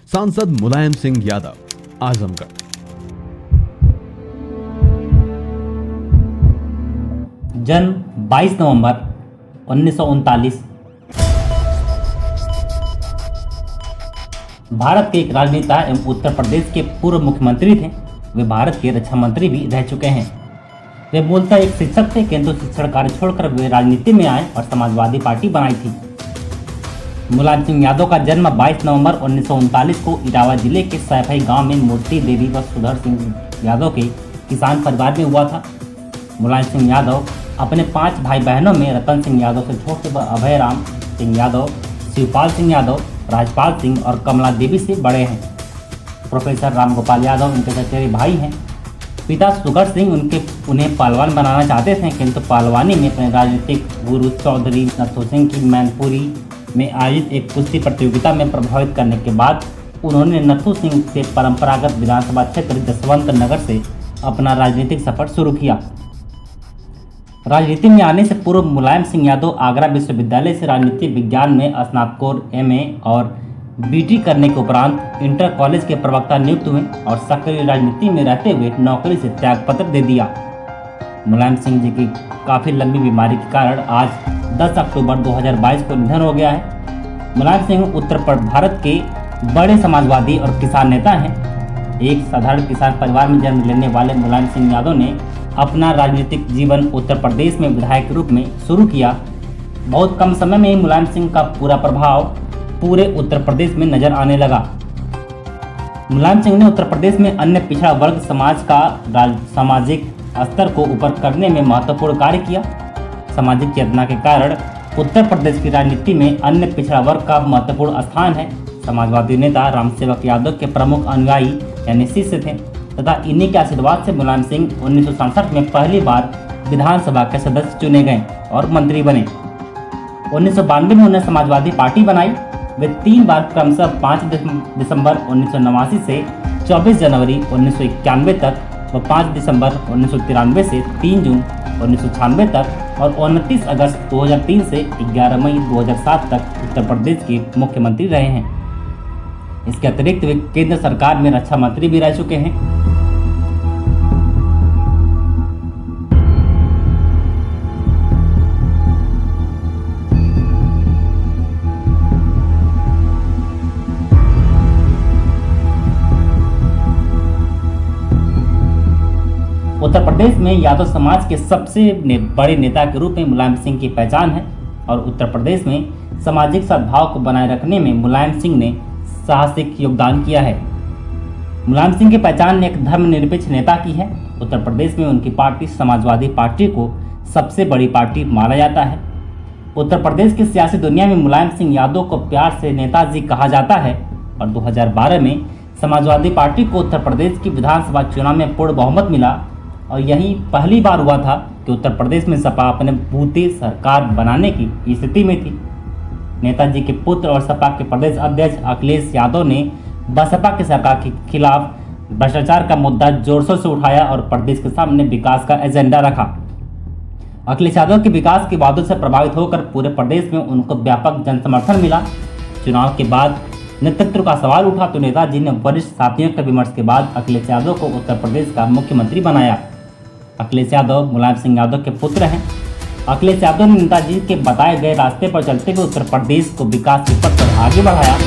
सांसद मुलायम सिंह यादव, आजमगढ़। जन्म 22 नवंबर 1939। भारत के एक राजनेता एवं उत्तर प्रदेश के पूर्व मुख्यमंत्री थे। वे भारत के रक्षा मंत्री भी रह चुके हैं। वे मूलतः एक शिक्षक थे, किंतु शिक्षण कार्य छोड़कर वे राजनीति में आए और समाजवादी पार्टी बनाई थी। मुलायम सिंह यादव का जन्म 22 नवंबर 1939 को इटावा जिले के सैफई गांव में मूर्ति देवी व सुधर सिंह यादव के किसान परिवार में हुआ था। मुलायम सिंह यादव अपने 5 भाई बहनों में रतन सिंह यादव से छोटे व अभय राम सिंह यादव, शिवपाल सिंह यादव, राजपाल सिंह और कमला देवी से बड़े हैं। प्रोफेसर राम गोपाल यादव उनके चचेरे भाई हैं। पिता सुगर सिंह उन्हें पहलवान बनाना चाहते थे, किंतु पहलवानी में अपने राजनीतिक गुरु चौधरी नथु सिंह की मैनपुरी में आयोजित एक कुश्ती प्रतियोगिता में प्रभावित करने के बाद उन्होंने नथु सिंह से परंपरागत विधानसभा क्षेत्र जसवंत नगर से अपना राजनीतिक सफर शुरू किया। राजनीति में आने से पूर्व मुलायम सिंह यादव आगरा विश्वविद्यालय से राजनीति विज्ञान में स्नातकोत्तर एमए और बीटी करने के उपरांत इंटर कॉलेज के प्रवक्ता नियुक्त हुए और सक्रिय राजनीति में रहते हुए नौकरी से त्यागपत्र दे दिया। मुलायम सिंह जी की काफ़ी लंबी बीमारी के कारण आज 10 अक्टूबर 2022 को निधन हो गया है। मुलायम सिंह उत्तर भारत के बड़े समाजवादी और किसान नेता हैं। एक साधारण किसान परिवार में जन्म लेने वाले मुलायम सिंह यादव ने अपना राजनीतिक जीवन उत्तर प्रदेश में विधायक के रूप में शुरू किया। बहुत कम समय में ही मुलायम सिंह का पूरा प्रभाव पूरे उत्तर प्रदेश में नजर आने लगा। मुलायम सिंह ने उत्तर प्रदेश में अन्य पिछड़ा वर्ग समाज का सामाजिक स्तर को ऊपर करने में महत्वपूर्ण कार्य किया। सामाजिक चेतना के कारण उत्तर प्रदेश की राजनीति में अन्य पिछड़ा वर्ग का महत्वपूर्ण स्थान है। समाजवादी नेता रामसेवक यादव के प्रमुख अनुयायी यानी शिष्य थे तथा इन्हीं के आशीर्वाद से मुलायम सिंह 1967 में पहली बार विधानसभा के सदस्य चुने गए और मंत्री बने। 1992 में उन्होंने समाजवादी पार्टी बनाई। वे 3 बार क्रमशः 5 दिसंबर 1989 से 24 जनवरी 1991 तक व 5 दिसंबर 1993 से 3 जून 1996 तक और 29 अगस्त 2003 से 11 मई 2007 तक उत्तर प्रदेश के मुख्यमंत्री रहे हैं। इसके अतिरिक्त वे केंद्र सरकार में रक्षा मंत्री भी रह चुके हैं। उत्तर प्रदेश में यादव समाज के सबसे बड़े नेता के रूप में मुलायम सिंह की पहचान है और उत्तर प्रदेश में सामाजिक सद्भाव को बनाए रखने में मुलायम सिंह ने साहसिक योगदान किया है। मुलायम सिंह की पहचान एक धर्मनिरपेक्ष नेता की है। उत्तर प्रदेश में उनकी पार्टी समाजवादी पार्टी को सबसे बड़ी पार्टी माना जाता है। उत्तर प्रदेश की सियासी दुनिया में मुलायम सिंह यादव को प्यार से नेताजी कहा जाता है और 2012 में समाजवादी पार्टी को उत्तर प्रदेश की विधानसभा चुनाव में पूर्ण बहुमत मिला और यही पहली बार हुआ था कि उत्तर प्रदेश में सपा अपने बूते सरकार बनाने की स्थिति में थी। नेताजी के पुत्र और सपा के प्रदेश अध्यक्ष अखिलेश यादव ने बसपा के सरकार के खिलाफ भ्रष्टाचार का मुद्दा जोर शोर से उठाया और प्रदेश के सामने विकास का एजेंडा रखा। अखिलेश यादव के विकास के वादों से प्रभावित होकर पूरे प्रदेश में उनको व्यापक जनसमर्थन मिला। चुनाव के बाद नेतृत्व का सवाल उठा तो नेताजी ने वरिष्ठ साथियों के विमर्श के बाद अखिलेश यादव को उत्तर प्रदेश का मुख्यमंत्री बनाया। अखिलेश यादव मुलायम सिंह यादव के पुत्र हैं। अखिलेश यादव ने नेताजी के बताए गए रास्ते पर चलते हुए उत्तर प्रदेश को विकास के पथ पर आगे बढ़ाया।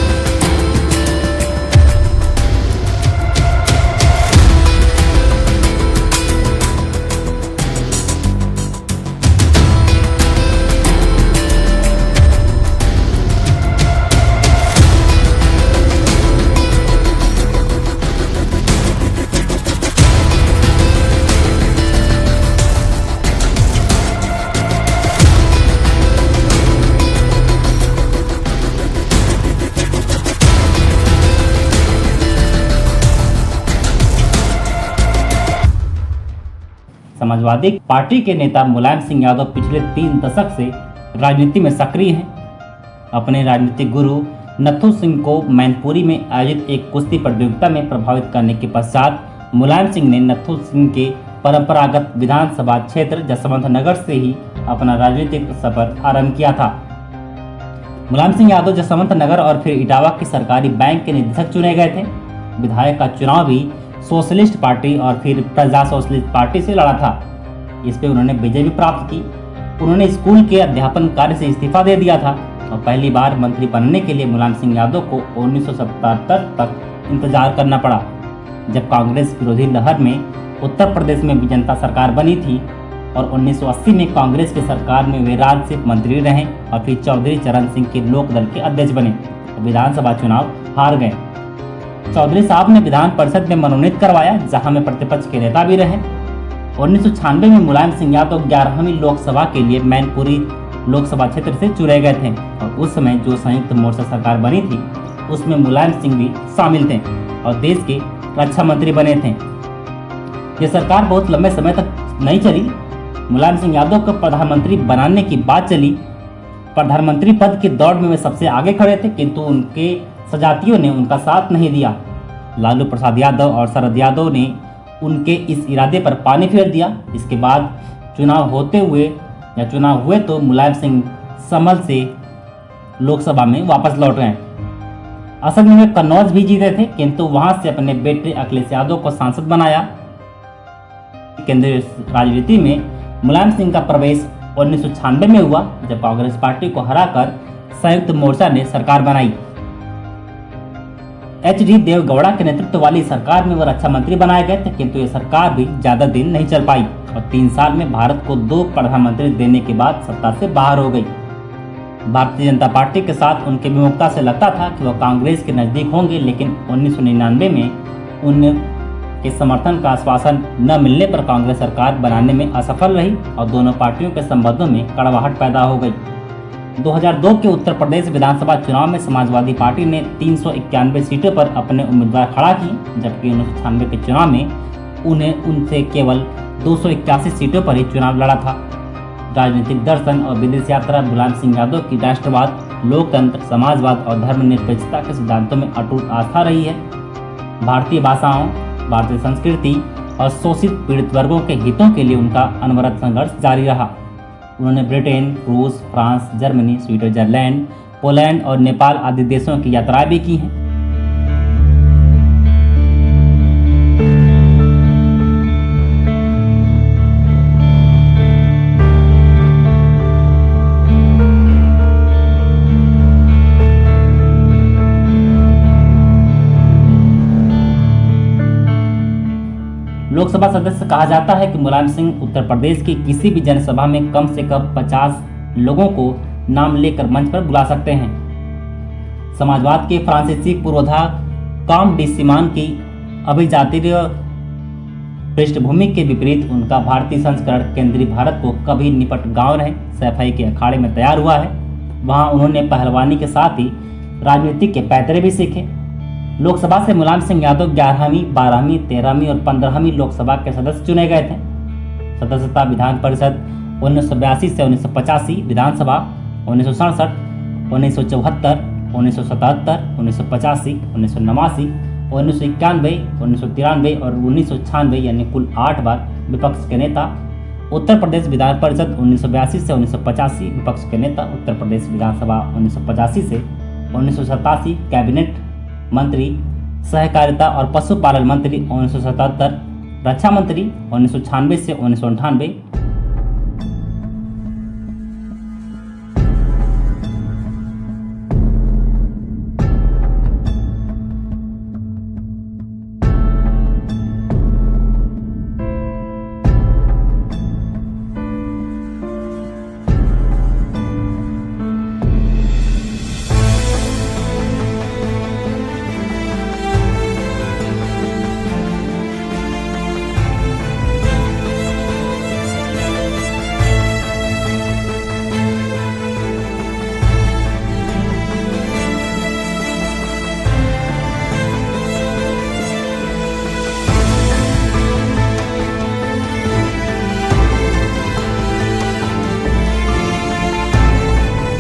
समाजवादी पार्टी के नेता मुलायम सिंह यादव पिछले 3 दशक से राजनीति में सक्रिय हैं। अपने राजनीतिक गुरु नथु सिंह को मैनपुरी में आयोजित एक कुश्ती प्रतियोगिता में प्रभावित करने के पश्चात मुलायम सिंह ने नथु सिंह के परंपरागत विधानसभा क्षेत्र जसवंत नगर से ही अपना राजनीतिक सफर आरंभ किया था। मुलायम सिंह यादव जसवंत नगर और फिर इटावा के सरकारी बैंक के निदेशक चुने गए थे। विधायक का चुनाव भी सोशलिस्ट पार्टी और फिर प्रजा सोशलिस्ट पार्टी से लड़ा था। इस पे उन्होंने विजय भी प्राप्त की। उन्होंने स्कूल के अध्यापन कार्य से इस्तीफा दे दिया था और पहली बार मंत्री बनने के लिए मुलायम सिंह यादव को 1977 तक इंतजार करना पड़ा, जब कांग्रेस विरोधी लहर में उत्तर प्रदेश में भी जनता सरकार बनी थी और 1980 में कांग्रेस की सरकार में वे राज्य से मंत्री रहे और फिर चौधरी चरण सिंह के लोकदल के अध्यक्ष बने। विधानसभा चुनाव हार गए। चौधरी साहब ने विधान परिषद में मनोनीत करवाया, जहां में प्रतिपक्ष के नेता भी रहे। 1996 में मुलायम सिंह यादव 11वीं लोकसभा के लिए मैनपुरी लोकसभा क्षेत्र से चुने गए थे और उस समय जो संयुक्त मोर्चा सरकार बनी थी उसमें मुलायम सिंह भी शामिल थे और देश के रक्षा मंत्री बने थे। ये सरकार बहुत लंबे समय तक नहीं चली। मुलायम सिंह यादव को प्रधानमंत्री बनाने की बात चली। प्रधानमंत्री पद की दौड़ में वे सबसे आगे खड़े थे, किंतु उनके सजातियों ने उनका साथ नहीं दिया। लालू प्रसाद यादव और शरद यादव ने उनके इस इरादे पर पानी फेर दिया। इसके बाद चुनाव हुए तो मुलायम सिंह समल से लोकसभा में वापस लौट गए। असल में वे कन्नौज भी जीते थे, किंतु वहां से अपने बेटे अखिलेश यादव को सांसद बनाया। केंद्रीय राजनीति में मुलायम सिंह का प्रवेश 1996 में हुआ, जब कांग्रेस पार्टी को हराकर संयुक्त मोर्चा ने सरकार बनाई। एच.डी. देवगौड़ा के नेतृत्व वाली सरकार में वो रक्षा मंत्री बनाए गए थे, किंतु ये सरकार भी ज्यादा दिन नहीं चल पाई और 3 साल में भारत को 2 प्रधानमंत्री देने के बाद सत्ता से बाहर हो गई। भारतीय जनता पार्टी के साथ उनके विमुखता से लगता था कि वह कांग्रेस के नजदीक होंगे, लेकिन 1999 में उनके समर्थन का आश्वासन न मिलने पर कांग्रेस सरकार बनाने में असफल रही और दोनों पार्टियों के संबंधों में कड़वाहट पैदा हो गई। 2002 के उत्तर प्रदेश विधानसभा चुनाव में समाजवादी पार्टी ने 391 सीटों पर अपने उम्मीदवार खड़ा किए, जबकि 1996 के चुनाव में उन्हें उनसे केवल 281 सीटों पर ही चुनाव लड़ा था। राजनीतिक दर्शन और विदेश यात्रा मुलायम सिंह यादव की राष्ट्रवाद, लोकतंत्र, समाजवाद और धर्मनिरपेक्षता के सिद्धांतों में अटूट आस्था रही है। भारतीय भाषाओं, भारतीय संस्कृति और शोषित पीड़ित वर्गों के हितों के लिए उनका अनवरत संघर्ष जारी रहा। उन्होंने ब्रिटेन, रूस, फ्रांस, जर्मनी, स्विट्जरलैंड, पोलैंड और नेपाल आदि देशों की यात्राएं भी की हैं। लोकसभा सदस्य कहा जाता है कि मुलायम सिंह उत्तर प्रदेश की किसी भी जनसभा में कम से कम 50 लोगों को नाम लेकर मंच पर बुला सकते हैं। समाजवाद के फ्रांसीसी पुरोधा काम डी सीमान की अभिजातीय पृष्ठभूमि के विपरीत उनका भारतीय संस्करण केंद्रीय भारत को कभी निपट गांव रहे सैफई के अखाड़े में तैयार हुआ है। वहां उन्होंने पहलवानी के साथ ही राजनीति के पैतरे भी सीखे। लोकसभा से मुलायम सिंह यादव 11वीं, 12वीं, 13वीं और 15वीं लोकसभा के सदस्य चुने गए थे। सदस्यता विधान परिषद 1982 से 1985, विधानसभा 1967, 1974, 1977, 1985, 1989, 1991, 1993 और 1996 यानी कुल 8 बार विपक्ष के नेता। उत्तर प्रदेश विधान परिषद 1982 से 1985, विपक्ष के नेता। उत्तर प्रदेश विधानसभा 1985 से 1987, कैबिनेट मंत्री, सहकारिता और पशुपालन मंत्री 1977, रक्षा मंत्री 1996 से 1998।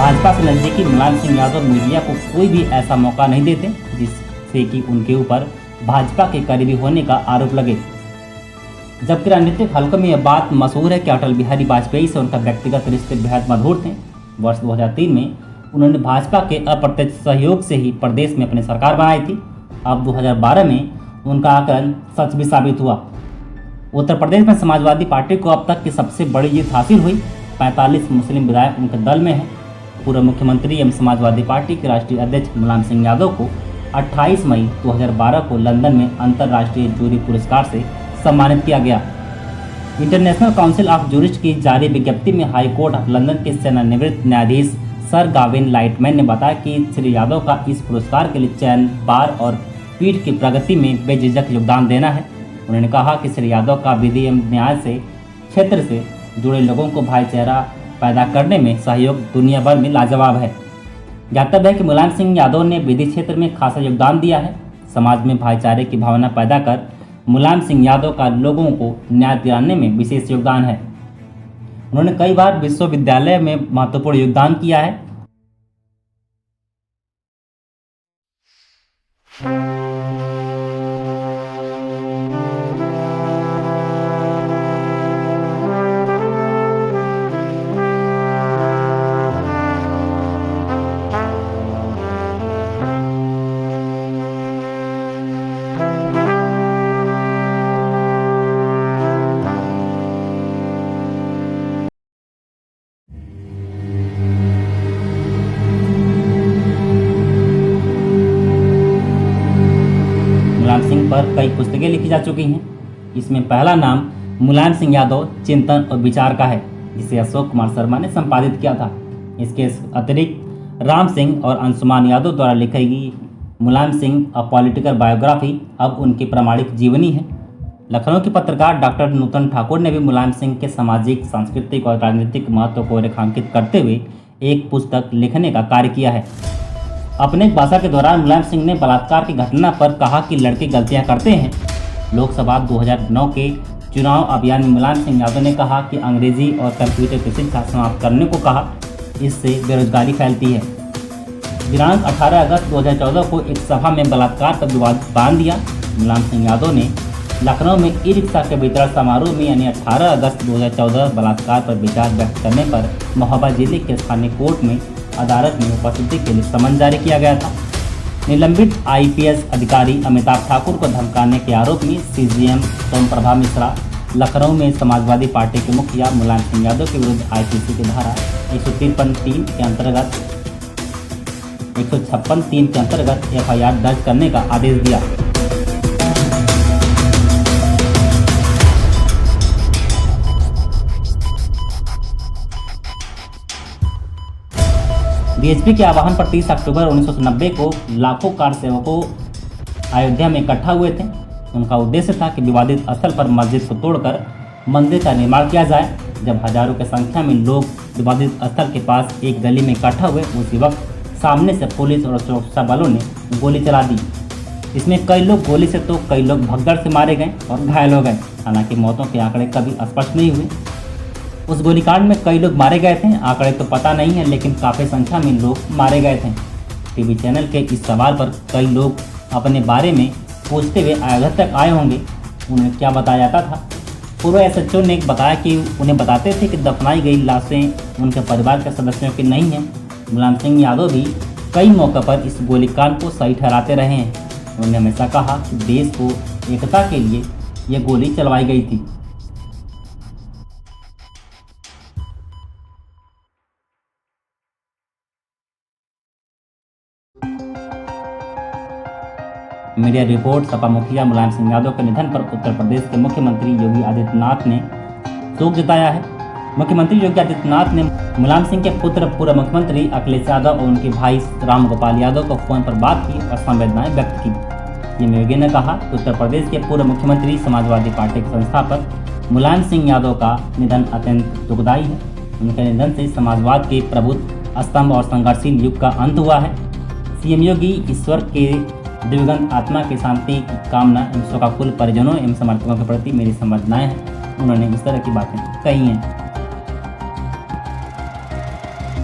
भाजपा से नजदीकी मुलायम सिंह यादव मीडिया को कोई भी ऐसा मौका नहीं देते जिससे कि उनके ऊपर भाजपा के करीबी होने का आरोप लगे। जबकि राजनीतिक हलकों में यह बात मशहूर है कि अटल बिहारी वाजपेयी से उनका व्यक्तिगत रिश्ते बेहद मधुर थे। वर्ष 2003 में उन्होंने भाजपा के अप्रत्यक्ष सहयोग से ही प्रदेश में अपनी सरकार बनाई थी। अब 2012 में उनका आकलन सच भी साबित हुआ। उत्तर प्रदेश में समाजवादी पार्टी को अब तक की सबसे बड़ी जीत हासिल हुई। 45 मुस्लिम विधायक उनके दल में हैं। पूर्व मुख्यमंत्री एवं समाजवादी पार्टी के राष्ट्रीय अध्यक्ष मुलायम सिंह यादव को 28 मई 2012 को लंदन में अंतर्राष्ट्रीय जूरी पुरस्कार से सम्मानित किया गया। इंटरनेशनल काउंसिल ऑफ जूरिस्ट की जारी विज्ञप्ति में हाई कोर्ट ऑफ लंदन के सेवानिवृत्त न्यायाधीश सर गाविन लाइटमैन ने बताया कि श्री यादव का इस पुरस्कार के लिए चयन बार और पीठ की प्रगति में बेझिझक योगदान देना है। उन्होंने कहा कि श्री यादव का विधि एवं न्याय से क्षेत्र से जुड़े लोगों को भाईचारा पैदा करने में सहयोग दुनिया भर में लाजवाब है। ज्ञातव्य है कि मुलायम सिंह यादव ने विधि क्षेत्र में खासा योगदान दिया है। समाज में भाईचारे की भावना पैदा कर मुलायम सिंह यादव का लोगों को न्याय दिलाने में विशेष योगदान है। उन्होंने कई बार विश्वविद्यालय में महत्वपूर्ण योगदान किया है। मुलायम सिंह पर कई पुस्तकें लिखी जा चुकी हैं। इसमें पहला नाम मुलायम सिंह यादव चिंतन और विचार का है, जिसे अशोक कुमार शर्मा ने संपादित किया था। इसके अतिरिक्त राम सिंह और अंशुमान यादव द्वारा लिखी गई Mulayam Singh a political biography अब उनकी प्रामाणिक जीवनी है। लखनऊ के पत्रकार डॉक्टर नूतन ठाकुर ने भी मुलायम सिंह के सामाजिक, सांस्कृतिक और राजनीतिक महत्व को रेखांकित करते हुए एक पुस्तक लिखने का कार्य किया है। अपने एक भाषण के दौरान मुलायम सिंह ने बलात्कार की घटना पर कहा कि लड़के गलतियां करते हैं। लोकसभा 2009 के चुनाव अभियान में मुलायम सिंह यादव ने कहा कि अंग्रेजी और कंप्यूटर की शिक्षा समाप्त करने को कहा, इससे बेरोजगारी फैलती है। दिनांक 18 अगस्त 2014 को एक सभा में बलात्कार पर विवाद बांध दिया। मुलायम सिंह यादव ने लखनऊ में ई रिक्शा के वितरण समारोह में यानी 18 अगस्त 2014 बलात्कार पर विचार व्यक्त करने पर महोबा जिले के स्थानीय कोर्ट में अदालत में उपस्थिति के लिए समन जारी किया गया था। निलंबित आईपीएस अधिकारी अमिताभ ठाकुर को धमकाने के आरोप में सीजीएम सोम प्रभा मिश्रा लखनऊ में समाजवादी पार्टी के मुखिया मुलायम सिंह यादव के विरुद्ध आईपीसी की धारा 153(3) के अंतर्गत 156(3) के अंतर्गत एफआईआर दर्ज करने का आदेश दिया। बीएचपी के आह्वान पर 30 अक्टूबर 1990 को लाखों कार सेवकों अयोध्या में इकट्ठा हुए थे। उनका उद्देश्य था कि विवादित स्थल पर मस्जिद को तोड़कर मंदिर का निर्माण किया जाए। जब हजारों की संख्या में लोग विवादित स्थल के पास एक गली में इकट्ठा हुए, उसी वक्त सामने से पुलिस और सुरक्षा बलों ने गोली चला दी। इसमें कई लोग गोली से तो कई लोग भगदड़ से मारे गए और घायल हो गए। हालांकि मौतों के आंकड़े कभी स्पष्ट नहीं हुए। उस गोलीकांड में कई लोग मारे गए थे, आंकड़े तो पता नहीं है, लेकिन काफ़ी संख्या में लोग मारे गए थे। टीवी चैनल के इस सवाल पर कई लोग अपने बारे में पूछते हुए अयोध्या तक आए होंगे, उन्हें क्या बताया जाता था। पूर्व एसएचओ ने बताया कि उन्हें बताते थे कि दफनाई गई लाशें उनके परिवार के सदस्यों की नहीं हैं। मुलायम सिंह यादव भी कई मौक़ों पर इस गोलीकांड को सही ठहराते रहे हैं। उन्होंने हमेशा कहा कि देश को एकता के लिए यह गोली चलवाई गई थी। Media report. सपा मुखिया मुलायम सिंह यादव के निधन पर उत्तर प्रदेश के मुख्यमंत्री योगी आदित्यनाथ ने शोक जताया है। मुख्यमंत्री योगी आदित्यनाथ ने मुलायम सिंह के पुत्र पूर्व मुख्यमंत्री अखिलेश यादव और उनके भाई राम गोपाल यादव को फोन पर बात की और संवेदनाएं व्यक्त की। सीएम योगी ने कहा कि उत्तर प्रदेश के पूर्व मुख्यमंत्री, समाजवादी पार्टी के संस्थापक मुलायम सिंह यादव का निधन अत्यंत दुखदायी है। उनके निधन से समाजवाद के प्रबुद्ध स्तंभ और संघर्षशील युग का अंत हुआ है। सीएम योगी ईश्वर के दिवंगत आत्मा की शांति की कामना एवं शोकाकुल परिजनों एवं समर्थकों के प्रति मेरी संवेदनाएं हैं। उन्होंने इस तरह की बातें कही हैं।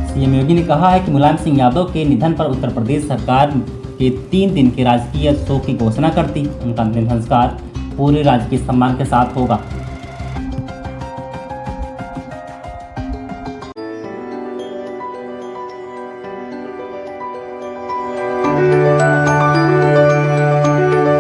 सीएम योगी ने कहा है कि मुलायम सिंह यादव के निधन पर उत्तर प्रदेश सरकार के 3 दिन के राजकीय शोक की घोषणा करती। उनका अंतिम संस्कार पूरे राजकीय सम्मान के साथ होगा।